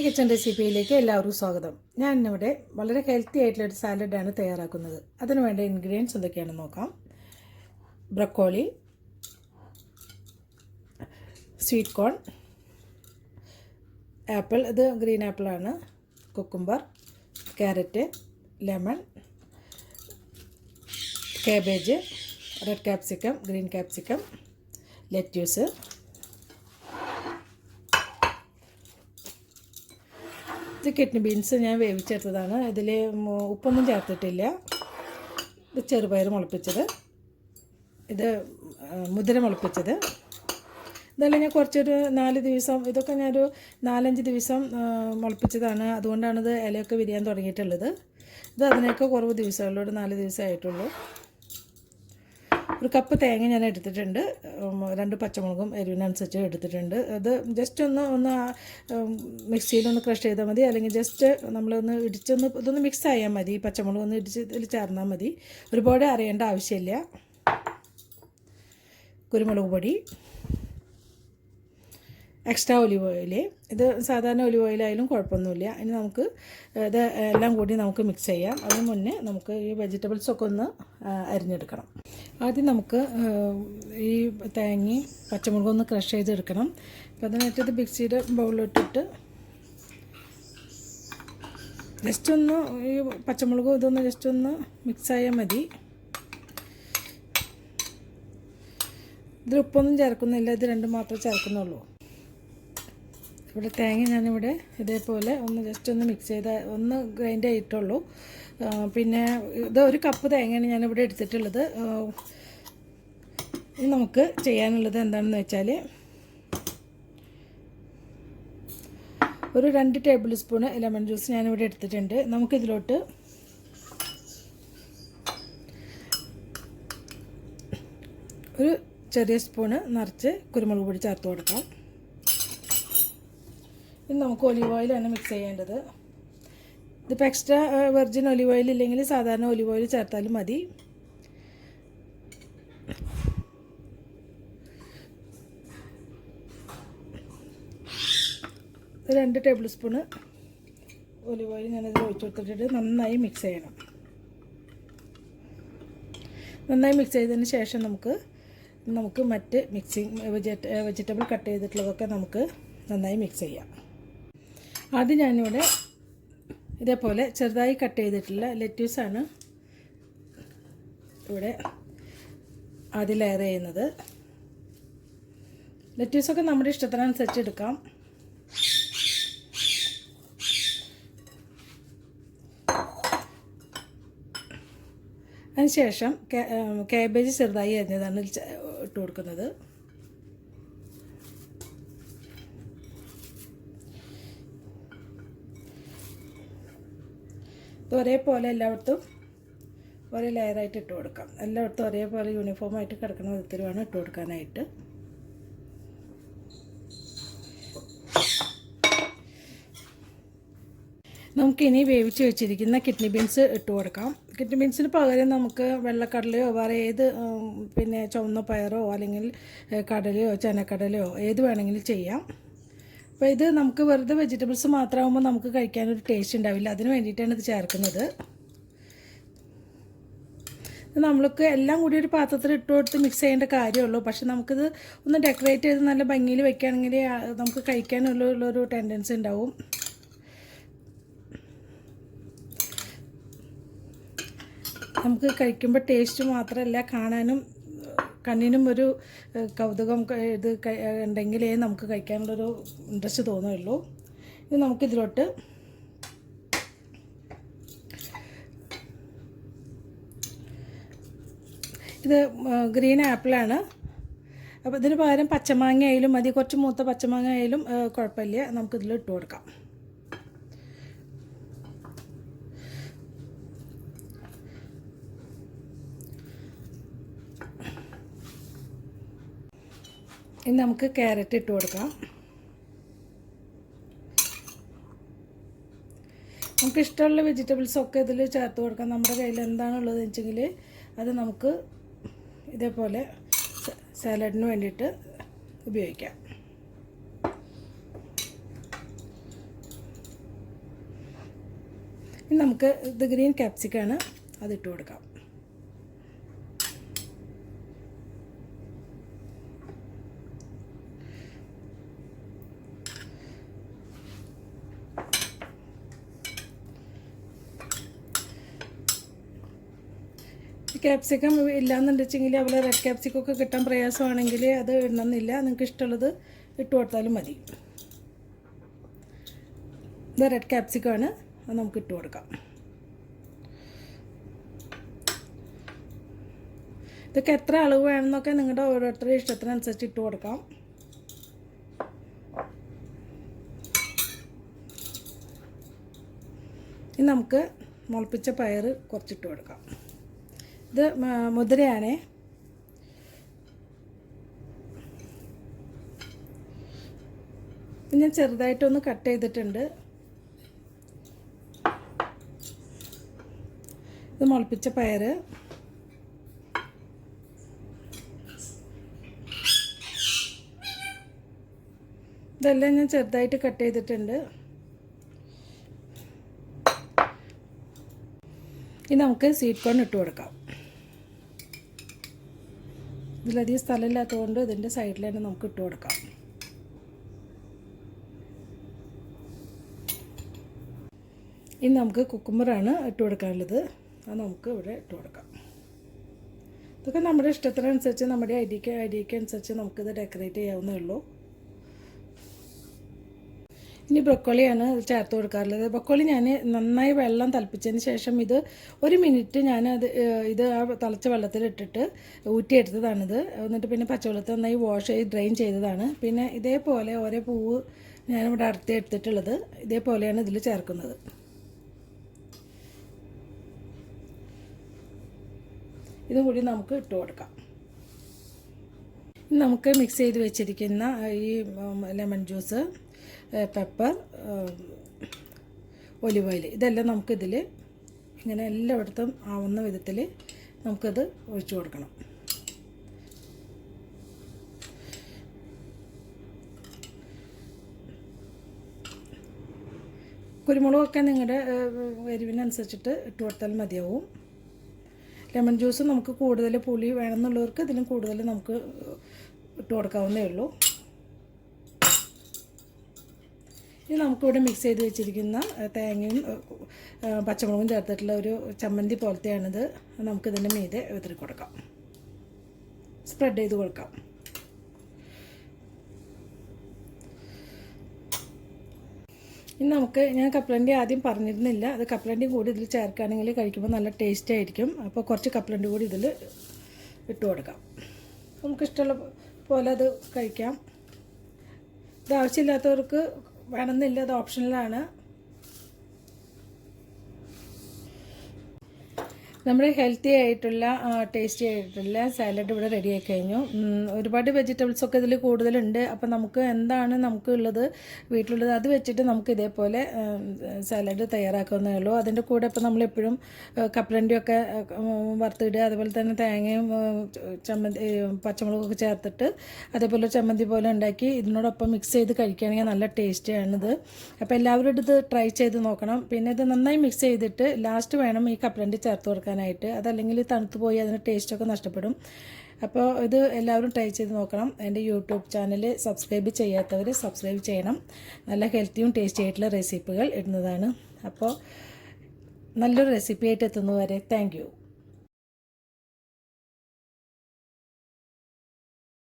Kitchen റെസിപ്പിയിലേക്ക് എല്ലാവർക്കും സ്വാഗതം. ഞാൻ ഇന്നിവിടെ വളരെ ഹെൽത്തി ആയിട്ടുള്ളൊരു സാലഡാണ് തയ്യാറാക്കുന്നത്. അതിന് വേണ്ട ഇൻഗ്രീഡിയൻസ് എന്തൊക്കെയാണെന്ന് നോക്കാം. ബ്രക്കോളി, സ്വീറ്റ് കോൺ, ആപ്പിൾ, ഇത് ഗ്രീൻ ആപ്പിളാണ്, cucumber, carrot, lemon, cabbage, red capsicum, green capsicum, lettuce, ഇത് കിഡ്നി ബീൻസ് ഞാൻ വേവിച്ചെടുത്തതാണ്. ഇതിൽ ഉപ്പൊന്നും ചേർത്തിട്ടില്ല. ഇത് ചെറുപയർ മുളപ്പിച്ചത്, ഇത് മുതിര മുളപ്പിച്ചത്. ഇതെല്ലാം ഞാൻ കുറച്ചൊരു 4 ദിവസം, ഇതൊക്കെ ഞാനൊരു 4-5 ദിവസം മുളപ്പിച്ചതാണ്. അതുകൊണ്ടാണിത് ഇലയൊക്കെ വിരിയാൻ തുടങ്ങിയിട്ടുള്ളത്. ഇത് അതിനൊക്കെ കുറവ് ദിവസമുള്ളൂ, ഒരു 4 ദിവസമായിട്ടുള്ളൂ. ഒരു കപ്പ് തേങ്ങ ഞാൻ എടുത്തിട്ടുണ്ട്. 2 പച്ചമുളകും എരിവിനനുസരിച്ച് എടുത്തിട്ടുണ്ട്. അത് ജസ്റ്റ് ഒന്ന് മിക്സിയിലൊന്ന് ക്രഷ് ചെയ്താൽ മതി, അല്ലെങ്കിൽ ജസ്റ്റ് നമ്മളൊന്ന് ഇതൊന്ന് മിക്സ് ആയാൽ മതി. പച്ചമുളക് ഒന്ന് ഇടിച്ച് ഇതിൽ ചേർന്നാൽ മതി, ഒരുപാട് അറിയേണ്ട ആവശ്യമില്ല. കുരുമുളക് പൊടി, എക്സ്ട്രാ ഒലിവ് ഓയിൽ, ഇത് സാധാരണ ഒലിവ് ഓയിലായാലും കുഴപ്പമൊന്നുമില്ല. ഇനി നമുക്ക് ഇത് എല്ലാം കൂടി നമുക്ക് മിക്സ് ചെയ്യാം. അതിന് മുന്നേ നമുക്ക് ഈ വെജിറ്റബിൾസൊക്കെ ഒന്ന് അരിഞ്ഞെടുക്കണം. ആദ്യം നമുക്ക് ഈ തേങ്ങയും പച്ചമുളകും ഒന്ന് ക്രഷ് ചെയ്തെടുക്കണം. അപ്പോൾ അതിനായിട്ട് ഇത് മിക്സിയുടെ ബൗളിലിട്ടിട്ട് ജസ്റ്റ് ഒന്ന് ഈ പച്ചമുളകും ഇതൊന്ന് ജസ്റ്റ് ഒന്ന് മിക്സായാൽ മതി. ഇതിൽ ഉപ്പൊന്നും ചേർക്കുന്നില്ല, ഇത് രണ്ടും മാത്രമേ ചേർക്കുന്നുള്ളൂ. ഇവിടെ തേങ്ങ ഞാനിവിടെ ഇതേപോലെ ഒന്ന് ജസ്റ്റ് ഒന്ന് മിക്സ് ചെയ്ത് ഒന്ന് ഗ്രൈൻഡ് ചെയ്തിട്ടുള്ളൂ. പിന്നെ ഇത് 1 കപ്പ് തേങ്ങയാണ് ഞാനിവിടെ എടുത്തിട്ടുള്ളത്. ഇനി നമുക്ക് ചെയ്യാനുള്ളത് എന്താണെന്ന് വെച്ചാൽ ഒരു 2 ടേബിൾ സ്പൂൺ ലെമൺ ജ്യൂസ് ഞാനിവിടെ എടുത്തിട്ടുണ്ട്. നമുക്കിതിലോട്ട് ഒരു ചെറിയ സ്പൂണ് നിറച്ച് കുരുമുളക് പൊടി ചേർത്ത് കൊടുക്കാം. ഇനി നമുക്ക് ഒലിവ് ഓയിലാണ് മിക്സ് ചെയ്യേണ്ടത്. ഇതിപ്പോൾ എക്സ്ട്രാ വെർജിൻ ഒലിവ് ഓയിൽ ഇല്ലെങ്കിൽ സാധാരണ ഒലിവ് ഓയിൽ ചേർത്താലും മതി. ഒരു 2 ടേബിൾ സ്പൂണ് ഒലിവ് ഓയിൽ ഞാനതിൽ ഒഴിച്ചു കൊടുത്തിട്ട് നന്നായി മിക്സ് ചെയ്യണം. നന്നായി മിക്സ് ചെയ്തതിന് ശേഷം നമുക്ക് മറ്റ് വെജിറ്റബിൾ കട്ട് ചെയ്തിട്ടുള്ളതൊക്കെ നമുക്ക് നന്നായി മിക്സ് ചെയ്യാം. ആദ്യം ഞാനിവിടെ ഇതേപോലെ ചെറുതായി കട്ട് ചെയ്തിട്ടുള്ള ലെറ്റ്യൂസാണ് ഇവിടെ ആദ്യം ലെയർ ചെയ്യുന്നത്. ലെറ്റ്യൂസൊക്കെ നമ്മുടെ ഇഷ്ടത്തിനനുസരിച്ച് എടുക്കാം. അതിനുശേഷം കാബേജ് ചെറുതായി അരിഞ്ഞതാണ് ഇട്ട് കൊടുക്കുന്നത്. ഒരേപോലെ എല്ലായിടത്തും ഒരേ ലെയറായിട്ട് ഇട്ട് കൊടുക്കാം. എല്ലായിടത്തും ഒരേപോലെ യൂണിഫോമായിട്ട് കിടക്കുന്ന വിധത്തിൽ വേണം ഇട്ട് കൊടുക്കാനായിട്ട്. നമുക്കിനി വേവിച്ച് വെച്ചിരിക്കുന്ന കിഡ്നി ബീൻസ് ഇട്ട് കൊടുക്കാം. കിഡ്നി ബീൻസിന് പകരം നമുക്ക് വെള്ളക്കടലയോ വേറെ ഏത് പിന്നെ ചുവന്ന പയറോ അല്ലെങ്കിൽ കടലയോ ചനക്കടലയോ ഏത് വേണമെങ്കിലും ചെയ്യാം. അപ്പോൾ ഇത് നമുക്ക് വെറുതെ വെജിറ്റബിൾസ് മാത്രമാകുമ്പോൾ നമുക്ക് കഴിക്കാനൊരു ടേസ്റ്റ് ഉണ്ടാവില്ല. അതിന് വേണ്ടിയിട്ടാണ് ഇത് ചേർക്കുന്നത്. നമ്മൾക്ക് എല്ലാം കൂടി ഒരു പാത്രത്തിൽ ഇട്ട് കൊടുത്ത് മിക്സ് ചെയ്യേണ്ട കാര്യമുള്ളൂ. പക്ഷെ നമുക്കിത് ഒന്ന് ഡെക്കറേറ്റ് ചെയ്ത് നല്ല ഭംഗിയിൽ വെക്കുകയാണെങ്കിൽ നമുക്ക് കഴിക്കാനുള്ളൊരു ടെൻഡൻസി ഉണ്ടാവും. നമുക്ക് കഴിക്കുമ്പോൾ ടേസ്റ്റ് മാത്രമല്ല, കാണാനും കണ്ണിനും ഒരു കൗതുകം ഇത് ഉണ്ടെങ്കിലേ നമുക്ക് കഴിക്കാനുള്ളൊരു ഇൻട്രസ്റ്റ് തോന്നുകയുള്ളൂ. ഇനി നമുക്കിതിലോട്ട് ഇത് ഗ്രീൻ ആപ്പിളാണ്. അപ്പോൾ ഇതിന് പകരം പച്ചമാങ്ങ ആയാലും മതി, കുറച്ച് മൂത്ത പച്ചമാങ്ങ ആയാലും കുഴപ്പമില്ല. നമുക്കിതിൽ ഇട്ട് കൊടുക്കാം. ഇനി നമുക്ക് ക്യാരറ്റ് ഇട്ട് കൊടുക്കാം. നമുക്ക് ഇഷ്ടമുള്ള വെജിറ്റബിൾസൊക്കെ ഇതിൽ ചേർത്ത് കൊടുക്കാം. നമ്മുടെ കയ്യിൽ എന്താണുള്ളതെന്ന് വെച്ചെങ്കിൽ അത് നമുക്ക് ഇതേപോലെ സാലഡിന് വേണ്ടിയിട്ട് ഉപയോഗിക്കാം. ഇനി നമുക്ക് ഇത് ഗ്രീൻ ക്യാപ്സിക്കാണ്, അതിട്ട് കൊടുക്കാം. ക്യാപ്സിക്കം ഇല്ലയെന്നുണ്ടെച്ചെങ്കിൽ അതുപോലെ റെഡ് ക്യാപ്സിക്കൊക്കെ കിട്ടാൻ പ്രയാസമാണെങ്കിൽ അത് ഇടണമെന്നില്ല, നിങ്ങൾക്ക് ഇഷ്ടമുള്ളത് ഇട്ട് കൊടുത്താലും മതി. ഇത് റെഡ് ക്യാപ്സിക്കമാണ്, അത് നമുക്ക് ഇട്ട് കൊടുക്കാം. ഇതൊക്കെ എത്ര അളവ് വേണമെന്നൊക്കെ നിങ്ങളുടെ ഓരോരുത്തരുടെ ഇഷ്ടത്തിനനുസരിച്ച് ഇട്ട് കൊടുക്കാം. ഇനി നമുക്ക് മുളപ്പിച്ച പയർ കുറച്ചിട്ട് കൊടുക്കാം. ഇത് മുതിരയാണേ. ഞാൻ ചെറുതായിട്ടൊന്ന് കട്ട് ചെയ്തിട്ടുണ്ട്. ഇത് മുളപ്പിച്ച പയർ, ഇതെല്ലാം ഞാൻ ചെറുതായിട്ട് കട്ട് ചെയ്തിട്ടുണ്ട്. ഇനി നമുക്ക് സ്വീറ്റ് കോൺ ഇട്ട് കൊടുക്കാം. ഇതിലധികം സ്ഥലമില്ലാത്തതുകൊണ്ട് ഇതിൻ്റെ സൈഡിൽ തന്നെ നമുക്ക് ഇട്ട് കൊടുക്കാം. ഇനി നമുക്ക് കുക്കുമ്പറാണ് ഇട്ട് കൊടുക്കാനുള്ളത്, അത് നമുക്ക് ഇവിടെ ഇട്ട് കൊടുക്കാം. ഇതൊക്കെ നമ്മുടെ ഇഷ്ടത്തിനനുസരിച്ച്, നമ്മുടെ ഐഡിയക്ക് അനുസരിച്ച് നമുക്കിത് ഡെക്കറേറ്റ് ചെയ്യാവുന്നേ ഉള്ളൂ. ഇനി ബ്രൊക്കോളിയാണ് ചേർത്ത് കൊടുക്കാറുള്ളത്. ബ്രൊക്കോളി ഞാൻ നന്നായി വെള്ളം തിളപ്പിച്ചതിന് ശേഷം ഇത് 1 മിനിറ്റ് ഞാനത് ഇത് ആ തിളച്ച വെള്ളത്തിലിട്ടിട്ട് ഊറ്റിയെടുത്തതാണിത്. എന്നിട്ട് പിന്നെ പച്ചവെള്ളത്തിൽ നന്നായി വാഷ് ചെയ്ത് ഡ്രെയിൻ ചെയ്തതാണ്. പിന്നെ ഇതേപോലെ ഓരോ പൂവ് ഞാനിവിടെ അടർത്തി എടുത്തിട്ടുള്ളത് ഇതേപോലെയാണ് ഇതിൽ ചേർക്കുന്നത്. ഇതും കൂടി നമുക്ക് ഇട്ട് കൊടുക്കാം. നമുക്ക് മിക്സ് ചെയ്ത് വെച്ചിരിക്കുന്ന ഈ lemon juice, pepper, olive oil, ഇതെല്ലാം നമുക്കിതിൽ ഇങ്ങനെ എല്ലായിടത്തും ആവുന്ന വിധത്തിൽ നമുക്കത് ഒഴിച്ചു കൊടുക്കണം. കുരുമുളകൊക്കെ നിങ്ങളുടെ എരിവിനനുസരിച്ചിട്ട് ഇട്ട് കൊടുത്താൽ മതിയാവും. ലെമൺ ജ്യൂസ് നമുക്ക് കൂടുതൽ പുളി വേണമെന്നുള്ളവർക്ക് ഇതിലും കൂടുതൽ നമുക്ക് ഇട്ട് കൊടുക്കാവുന്നേ ഉള്ളൂ. ഇനി നമുക്കിവിടെ മിക്സ് ചെയ്ത് വെച്ചിരിക്കുന്ന തേങ്ങയും പച്ചമുളകും ചേർത്തിട്ടുള്ള ഒരു ചമ്മന്തി പോലത്തെയാണിത്. നമുക്കിതിൻ്റെ മീതെ വിതറി കൊടുക്കാം, സ്പ്രെഡ് ചെയ്ത് കൊടുക്കാം. ഇനി നമുക്ക്, ഞാൻ കപ്പലണ്ടി ആദ്യം പറഞ്ഞിരുന്നില്ല, അത് കപ്പലണ്ടിയും കൂടി ഇതിൽ ചേർക്കുകയാണെങ്കിൽ കഴിക്കുമ്പോൾ നല്ല ടേസ്റ്റ് ആയിരിക്കും. അപ്പോൾ കുറച്ച് കപ്പലണ്ടി കൂടി ഇതിൽ ഇട്ട് കൊടുക്കാം. നമുക്കിഷ്ടമുള്ള പോലെ അത് കഴിക്കാം. ഇത് ആവശ്യമില്ലാത്തവർക്ക് വേണമെന്നില്ല, അത് ഓപ്ഷണലാണ്. നമ്മുടെ ഹെൽത്തി ആയിട്ടുള്ള ടേസ്റ്റി ആയിട്ടുള്ള സാലഡ് ഇവിടെ റെഡി ആയി കഴിഞ്ഞു. ഒരുപാട് വെജിറ്റബിൾസൊക്കെ ഇതിൽ കൂടുതലുണ്ട്. അപ്പോൾ നമുക്ക് എന്താണ് നമുക്കുള്ളത് വീട്ടിലുള്ളത് അത് വെച്ചിട്ട് നമുക്ക് ഇതേപോലെ സാലഡ് തയ്യാറാക്കാവുന്നേ ഉള്ളൂ. അതിൻ്റെ കൂടെ ഇപ്പോൾ നമ്മളെപ്പോഴും കപ്പലണ്ടിയൊക്കെ വറുത്തിടുക, അതുപോലെ തന്നെ തേങ്ങയും പച്ചമുളകൊക്കെ ചേർത്തിട്ട് അതേപോലെ ചമ്മന്തി പോലെ ഉണ്ടാക്കി ഇതിനോടൊപ്പം മിക്സ് ചെയ്ത് കഴിക്കുകയാണെങ്കിൽ നല്ല ടേസ്റ്റിയാണിത്. അപ്പോൾ എല്ലാവരും ഇത് ട്രൈ ചെയ്ത് നോക്കണം. പിന്നെ ഇത് നന്നായി മിക്സ് ചെയ്തിട്ട് ലാസ്റ്റ് വേണം ഈ കപ്പലണ്ടി ചേർത്ത് കൊടുക്കാൻ. അതല്ലെങ്കിൽ തണുത്ത് പോയി അതിൻ്റെ ടേസ്റ്റൊക്കെ നഷ്ടപ്പെടും. അപ്പോൾ ഇത് എല്ലാവരും ട്രൈ ചെയ്ത് നോക്കണം. എൻ്റെ യൂട്യൂബ് ചാനൽ സബ്സ്ക്രൈബ് ചെയ്യാത്തവർ സബ്സ്ക്രൈബ് ചെയ്യണം. നല്ല ഹെൽത്തിയും ടേസ്റ്റി ആയിട്ടുള്ള റെസിപ്പികൾ ഇടുന്നതാണ്. അപ്പോൾ നല്ലൊരു റെസിപ്പി ആയിട്ട് എത്തുന്നവരെ താങ്ക് യു.